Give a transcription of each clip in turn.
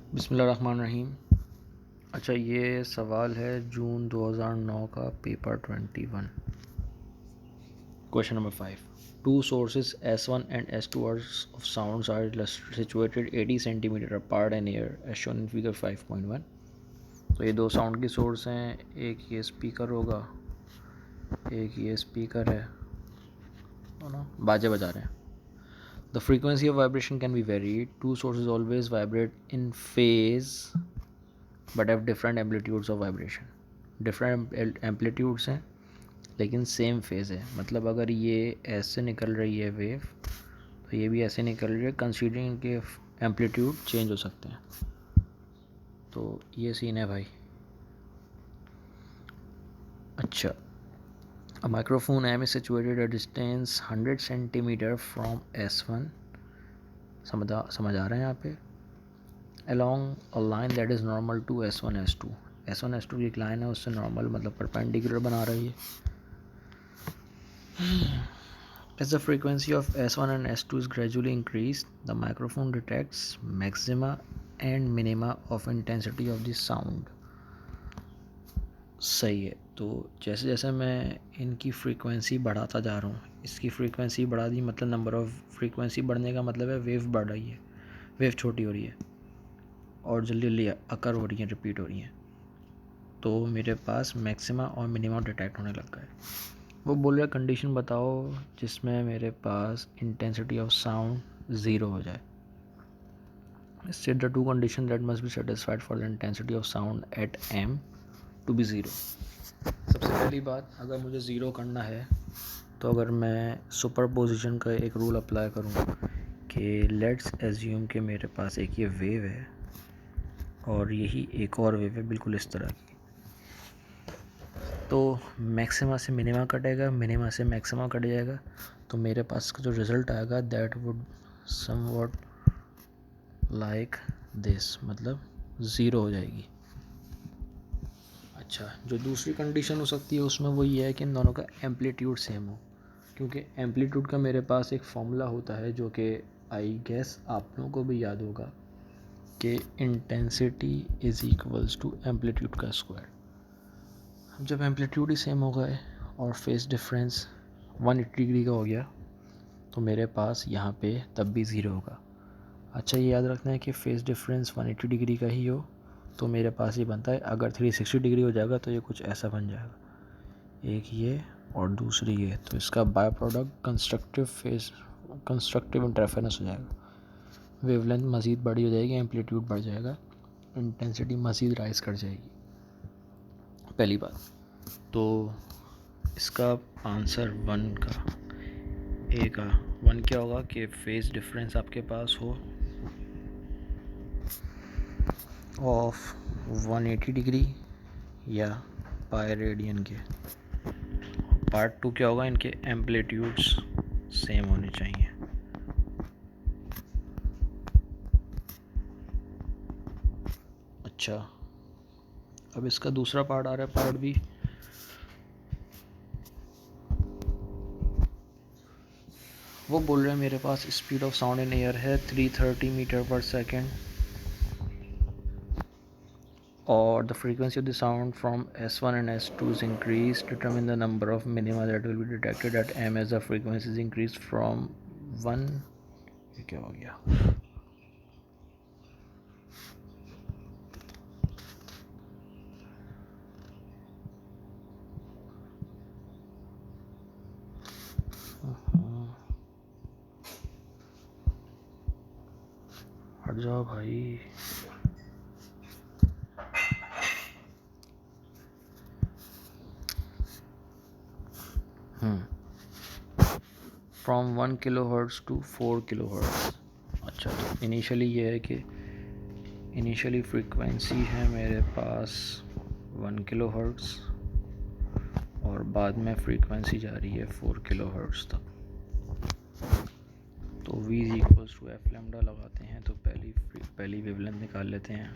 बिस्मिल्लाहिर्रहमानिर्रहीम। अच्छा, ये सवाल है जून 2009 का, paper 21। Question number 5। Two sources S1 and S2 of sounds are situated 80 centimeter apart in air as shown in figure 5.1। तो ये दो साउंड की सोर्स हैं, एक ये स्पीकर होगा, एक ये स्पीकर है ना, बाजे बजा रहे हैं। The frequency of vibration can be varied. Two sources always vibrate in phase but have different amplitudes of vibration। Different amplitudes हैं लेकिन सेम फेज़ है। मतलब अगर ये ऐसे निकल रही है वेव, तो ये भी ऐसे निकल रही है, कंसीडरिंग के एम्पलीट्यूड चेंज हो सकते हैं। तो ये सीन है भाई। अच्छा, uh microphone M is situated at distance 100 centimetre from S1। समझ आ रहा है यहाँ पे। Along a line that is normal to S1 S2 की एक लाइन है, उससे नॉर्मल मतलब परपेंडिकुलर बना रही है। As the frequency of S1 and S2 is gradually increased, the microphone detects maxima and minima of intensity of the sound। सही है। तो जैसे जैसे मैं इनकी फ्रीक्वेंसी बढ़ाता जा रहा हूँ, इसकी फ्रीक्वेंसी बढ़ा दी, मतलब नंबर ऑफ फ्रीक्वेंसी बढ़ने का मतलब है वेव बढ़ रही है, वेव छोटी हो रही है और जल्दी जल्दी अकर हो रही है, रिपीट हो रही है। तो मेरे पास मैक्सिमा और मिनिमा डिटेक्ट होने लग गए। वो बोल रहा है कंडीशन बताओ जिसमें मेरे पास इंटेंसिटी ऑफ साउंड ज़ीरो हो जाए। State the two condition that must be satisfied for the intensity of sound at M to be zero. सबसे पहली बात, अगर मुझे ज़ीरो करना है तो अगर मैं सुपरपोजिशन का एक रूल अप्लाई करूँ कि लेट्स एज्यूम कि मेरे पास एक ये वेव है और यही एक और वेव है बिल्कुल इस तरह की, तो मैक्सिमा से मिनिमा कटेगा, मिनिमा से मैक्सिमा कट जाएगा, तो मेरे पास का जो रिज़ल्ट आएगा that would somewhat like this, मतलब ज़ीरो हो जाएगी। अच्छा, जो दूसरी कंडीशन हो सकती है उसमें वो ये है कि इन दोनों का एम्पलीट्यूड सेम हो, क्योंकि एम्पलीट्यूड का मेरे पास एक फॉर्मूला होता है जो कि आई गेस आप लोगों को भी याद होगा कि intensity is equals to amplitude का स्क्वायर। जब एम्पलीट्यूड ही सेम हो गए और फेस डिफरेंस 180 डिग्री का हो गया, तो मेरे पास यहाँ पे तब भी ज़ीरो होगा। अच्छा, ये याद रखना है कि फेस डिफरेंस 180 डिग्री का ही हो, तो मेरे पास ये बनता है, अगर 360 डिग्री हो जाएगा तो ये कुछ ऐसा बन जाएगा, एक ये और दूसरी ये, तो इसका बाय प्रोडक्ट कंस्ट्रक्टिव इंटरफेरेंस हो जाएगा। वेवलेंथ मज़ीद बड़ी हो जाएगी, एम्पलीट्यूड बढ़ जाएगा, इंटेंसिटी मज़ीद राइज कर जाएगी, पहली बात। तो इसका आंसर 1 का, ए का 1 क्या होगा कि फेस डिफरेंस आपके पास हो ऑफ 180 डिग्री या पाई रेडियन के। पार्ट 2 क्या होगा, इनके एम्पलीट्यूड्स सेम होने चाहिए। अच्छा, अब इसका दूसरा पार्ट आ रहा है, पार्ट बी। वो बोल रहे हैं मेरे पास speed of sound in air है 330 मीटर पर सेकेंड और the frequency of the sound from S1 and S2 is increased. Determine the number of minima that will be detected at M as the frequency is increased from 1। ये क्या हो गया? हट जाओ भाई। From 1 kilo hertz to 4 kilo hertz. अच्छा, तो initially ये है कि इनिशियली फ्रीक्वेंसी है मेरे पास 1 किलो हर्ट्ज़ और बाद में फ्रीक्वेंसी जा रही है 4 किलो हर्ट्ज़ तक। तो v is equals to F lambda लगाते हैं, तो पहली वेवलेंथ निकाल लेते हैं।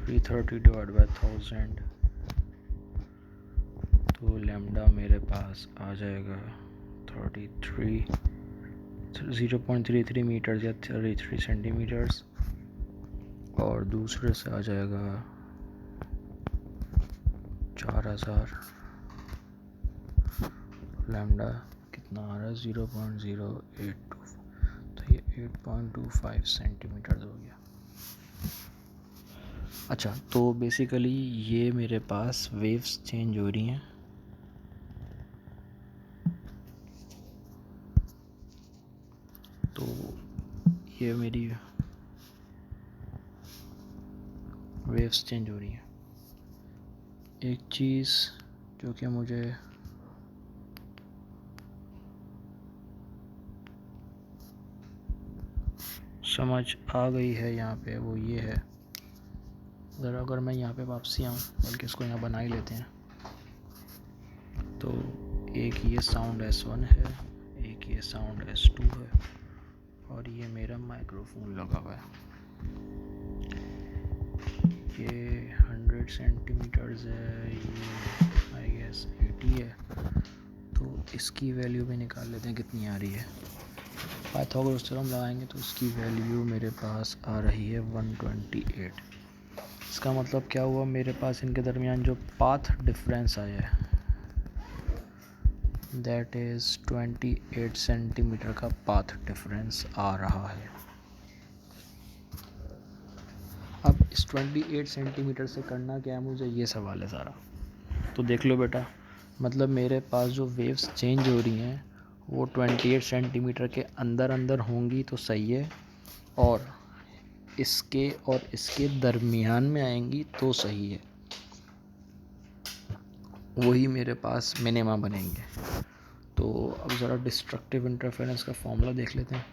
330 डिवाइड बाई 1000, तो लैम्डा मेरे पास आ जाएगा 0.33 मीटर्स या 33 सेंटीमीटर्स। और दूसरे से आ जाएगा 4000। लैम्डा कितना आ रहा है 0.082, तो ये 8.25 सेंटीमीटर हो गया। अच्छा, तो बेसिकली ये मेरे पास वेव्स चेंज हो रही हैं। तो ये मेरी वेव्स चेंज हो रही हैं। एक चीज़ जो कि मुझे समझ आ गई है यहाँ पे, वो ये है, ज़रा अगर मैं यहाँ पे वापसी आऊँ, बल्कि इसको यहाँ बना ही लेते हैं, तो एक ये साउंड S1 है, एक ये साउंड S2 है, और ये मेरा माइक्रोफोन लगा हुआ है। ये 100 सेंटीमीटर्स है, ये आई गेस 80 है। तो इसकी वैल्यू भी निकाल लेते हैं कितनी आ रही है। पाइथागोरस थ्योरम लगाएंगे तो इसकी वैल्यू मेरे पास आ रही है 128। इसका मतलब क्या हुआ, मेरे पास इनके दरमियान जो पाथ डिफरेंस आया है दैट इज़ 28 सेंटीमीटर का पाथ डिफरेंस आ रहा है। अब इस 28 सेंटीमीटर से करना क्या है मुझे, ये सवाल है सारा। तो देख लो बेटा, मतलब मेरे पास जो वेव्स चेंज हो रही हैं वो 28 सेंटीमीटर के अंदर अंदर होंगी तो सही है, और इसके दरमियान में आएंगी तो सही है, वही मेरे पास मिनिमा बनेंगे। तो अब ज़रा डिस्ट्रक्टिव इंटरफेरेंस का फॉर्मूला देख लेते हैं।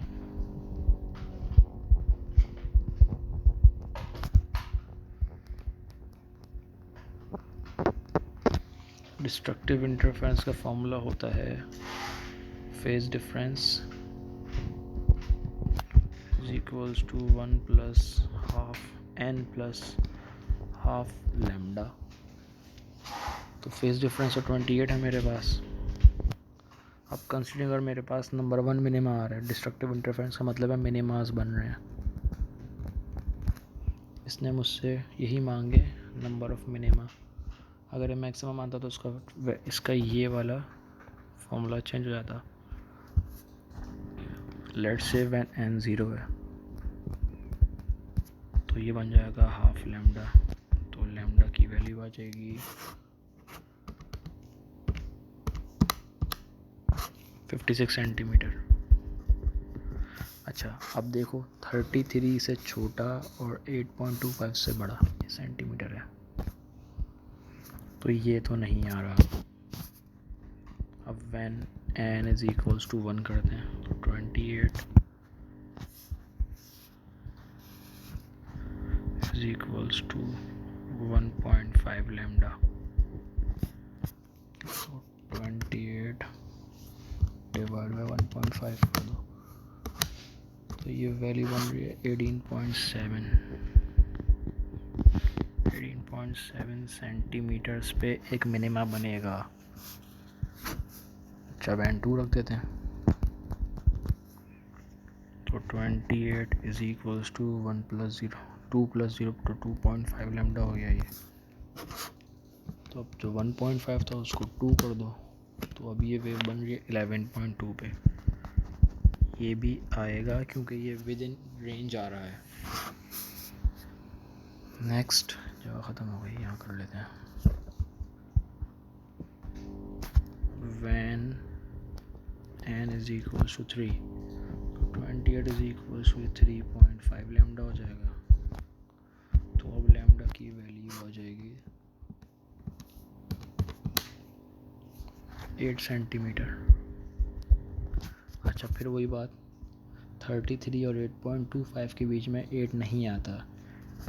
डिस्ट्रक्टिव इंटरफेरेंस का फॉर्मूला होता है phase difference is equals to 1 plus half n plus half lambda. तो फेज डिफरेंस तो 28 है मेरे पास। अब कंसीडर अगर मेरे पास नंबर 1 मिनिमा आ रहा है, डिस्ट्रक्टिव इंटरफेरेंस का मतलब है मिनिमास बन रहे हैं। इसने मुझसे यही मांगे नंबर ऑफ मिनिमा। अगर ये मैक्सिमम आता तो इसका ये वाला फॉर्मूला चेंज हो जाता। लेट्स से व्हेन n 0 है तो ये बन जाएगा हाफ लैम्डा। तो लैम्डा की वैल्यू आ जाएगी 56 सेंटीमीटर। अच्छा, अब देखो 33 से छोटा और 8.25 से बड़ा ये सेंटीमीटर है, तो ये तो नहीं आ रहा। अब when n is equals to 1 करते हैं तो 28 इज इक्वल्स टू 1.5 लैम्डा। तो 28 डिवाइड बाय 1.5 कर दो, तो ये वैल्यू बन रही है 18.7 सेंटीमीटर्स पे एक मिनिमा बनेगा। अच्छा, वैन 2 रख देते हैं, तो 28 is equals to 1 plus 0 2 plus 0 तो 2.5 लैम्डा हो गया ये। तो अब जो 1.5 था उसको 2 कर दो, तो अब ये वेव बन रही है 11.2 पे। ये भी आएगा क्योंकि ये विद इन रेंज आ रहा है। नेक्स्ट जगह ख़त्म हो गई, यहाँ कर लेते हैं। When n is equals to 3 तो 28 इज इक्वल्स टू 3.5 लैम्डा हो जाएगा। तो अब लैम्डा की वैल्यू आ जाएगी 8 सेंटीमीटर। अच्छा, फिर वही बात, 33 और 8.25 के बीच में 8 नहीं आता।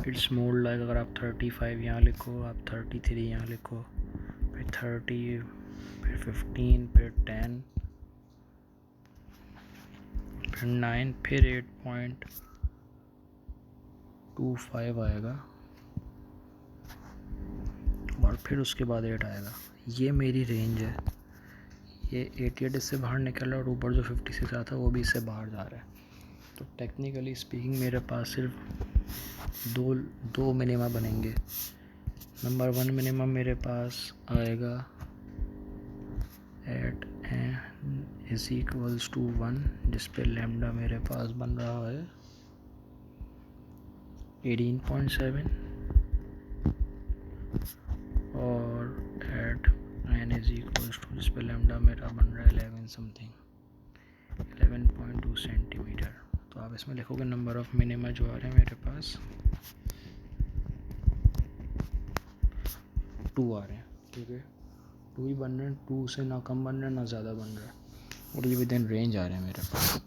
इट्स मोर लाइक अगर आप 35 यहाँ लिखो, आप 33 यहाँ लिखो, फिर 30, फिर 15, फिर 10, फिर 9, फिर 8.25 आएगा, और फिर उसके बाद 8 आएगा। ये मेरी रेंज है। ये 88 इससे बाहर निकल रहा है और ऊपर जो 56 आता है वो भी इससे बाहर जा रहा है। तो टेक्निकली स्पीकिंग मेरे पास सिर्फ दो दो मिनिमा बनेंगे। नंबर 1 मिनिमम मेरे पास आएगा at N is equals to 1, जिस पे लैम्डा मेरे पास बन रहा है 18.7, और at N is equals to जिस पे लैम्डा मेरा बन रहा है 11 समथिंग, 11.2 सेंटीमीटर। तो आप इसमें लिखोगे नंबर ऑफ मिनिमा जो आ रहे हैं मेरे पास 2 आ रहे हैं, ठीक है। 2 ही बन रहे हैं, 2 से ना कम बन रहे हैं ना ज़्यादा बन रहा है, और ये विद इन रेंज आ रहे हैं मेरे पास।